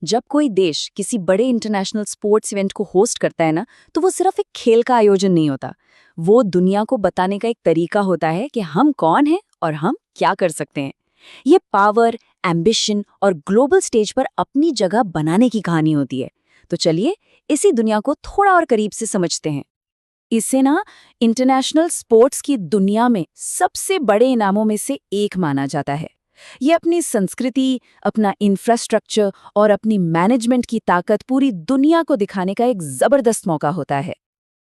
जब कोई देश किसी बड़े इंटरनेशनल स्पोर्ट्स इवेंट को होस्ट करता है ना, तो वो सिर्फ एक खेल का आयोजन नहीं होता। वो दुनिया को बताने का एक तरीका होता है कि हम कौन हैं और हम क्या कर सकते हैं। ये पावर, एम्बिशन और ग्लोबल स्टेज पर अपनी जगह बनाने की कहानी होती है। तो चलिए इसी दुनिया को थोड़ा और करीब से समझते हैं। इसे ना इंटरनेशनल स्पोर्ट्स की दुनिया में सबसे बड़े इनामों में से एक माना जाता है। ये अपनी संस्कृति, अपना इंफ्रास्ट्रक्चर और अपनी मैनेजमेंट की ताकत पूरी दुनिया को दिखाने का एक जबरदस्त मौका होता है।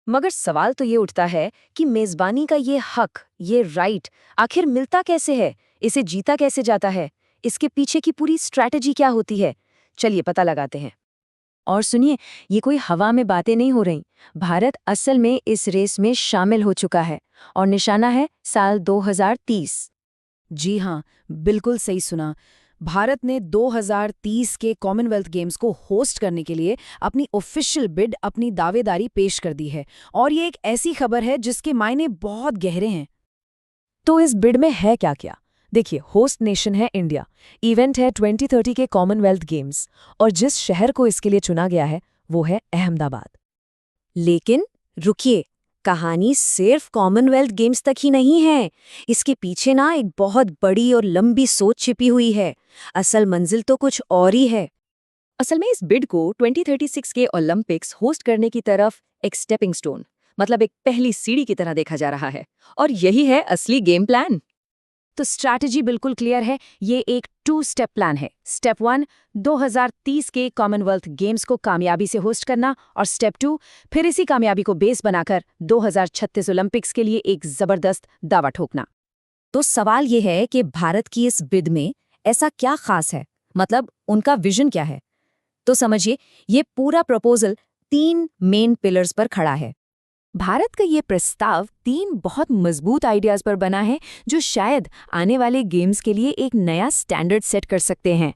मगर सवाल तो ये उठता है कि मेजबानी का ये हक, ये राइट आखिर मिलता कैसे है? इसे जीता कैसे जाता है? इसके पीछे की पूरी स्ट्रैटेजी क्या होती है? चलिए पता लगाते हैं। और सुनिए, ये कोई हवा में बातें नहीं हो रही। भारत असल में इस रेस में शामिल हो चुका है और निशाना है साल 2030। जी हाँ, बिल्कुल सही सुना। भारत ने 2030 के कॉमनवेल्थ गेम्स को होस्ट करने के लिए अपनी ऑफिशियल बिड, अपनी दावेदारी पेश कर दी है। और ये एक ऐसी खबर है जिसके मायने बहुत गहरे हैं। तो इस बिड में है क्या क्या? देखिए, होस्ट नेशन है इंडिया, इवेंट है 2030 के कॉमनवेल्थ गेम्स, और जिस शहर को इसके लिए चुना गया है वो है अहमदाबाद। लेकिन रुकिए, कहानी सिर्फ कॉमनवेल्थ गेम्स तक ही नहीं है। इसके पीछे ना एक बहुत बड़ी और लंबी सोच छिपी हुई है। असल मंजिल तो कुछ और ही है। असल में इस बिड को 2036 के ओलंपिक्स होस्ट करने की तरफ एक स्टेपिंग स्टोन, मतलब एक पहली सीढ़ी की तरह देखा जा रहा है। और यही है असली गेम प्लान। तो स्ट्रैटेजी बिल्कुल क्लियर है। ये एक 2 स्टेप प्लान है। स्टेप 1, 2030 के कॉमनवेल्थ गेम्स को कामयाबी से होस्ट करना, और स्टेप 2, फिर इसी कामयाबी को बेस बनाकर 2036 ओलंपिक्स के लिए एक जबरदस्त दावा ठोकना। तो सवाल ये है कि भारत की इस बिड में ऐसा क्या खास है, मतलब उनका विजन क्या है? तो समझिए, ये पूरा प्रपोजल 3 मेन पिलर्स पर खड़ा है। भारत का ये प्रस्ताव 3 बहुत मजबूत आइडियाज पर बना है, जो शायद आने वाले गेम्स के लिए एक नया स्टैंडर्ड सेट कर सकते हैं।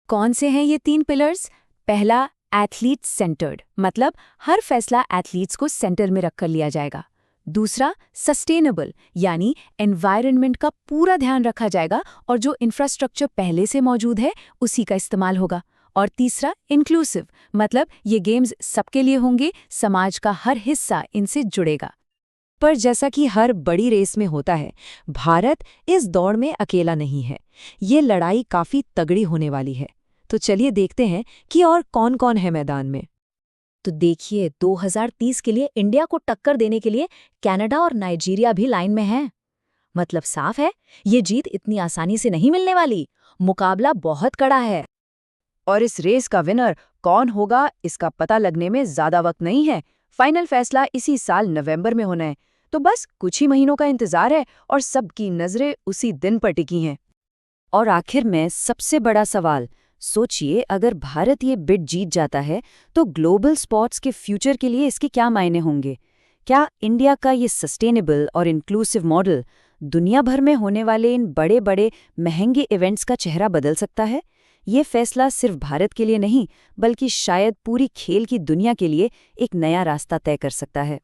कौन से हैं ये 3 पिलर्स? पहला, एथलीट सेंटर्ड, मतलब हर फैसला एथलीट्स को सेंटर में रखकर लिया जाएगा। दूसरा, सस्टेनेबल, यानी एनवायरनमेंट का पूरा ध्यान रखा जाएगा और जो इंफ्रास्ट्रक्चर पहले से मौजूद है उसी का इस्तेमाल होगा। और तीसरा, इंक्लूसिव, मतलब ये गेम्स सबके लिए होंगे, समाज का हर हिस्सा इनसे जुड़ेगा। पर जैसा कि हर बड़ी रेस में होता है, भारत इस दौड़ में अकेला नहीं है। ये लड़ाई काफी तगड़ी होने वाली है। तो चलिए देखते हैं कि और कौन-कौन है मैदान में। तो देखिए, 2030 के लिए इंडिया को टक्कर देने के लिए कनाडा और नाइजीरिया भी लाइन में हैं। मतलब साफ है, ये जीत इतनी आसानी से नहीं मिलने वाली। मुकाबला बहुत कड़ा है। और इस रेस का विनर कौन होगा, इसका पता लगने में ज्यादा वक्त नहीं है। फाइनल फैसला इसी साल नवंबर में होना है। तो बस कुछ ही महीनों का इंतजार है और सबकी नजरें उसी दिन पर टिकी हैं। और आखिर में सबसे बड़ा सवाल, सोचिए, अगर भारत ये बिड जीत जाता है तो ग्लोबल स्पोर्ट्स के फ्यूचर के लिए इसके क्या मायने होंगे? क्या इंडिया का ये सस्टेनेबल और इंक्लूसिव मॉडल दुनिया भर में होने वाले इन बड़े बड़े महंगे इवेंट्स का चेहरा बदल सकता है? ये फैसला सिर्फ भारत के लिए नहीं, बल्कि शायद पूरी खेल की दुनिया के लिए एक नया रास्ता तय कर सकता है।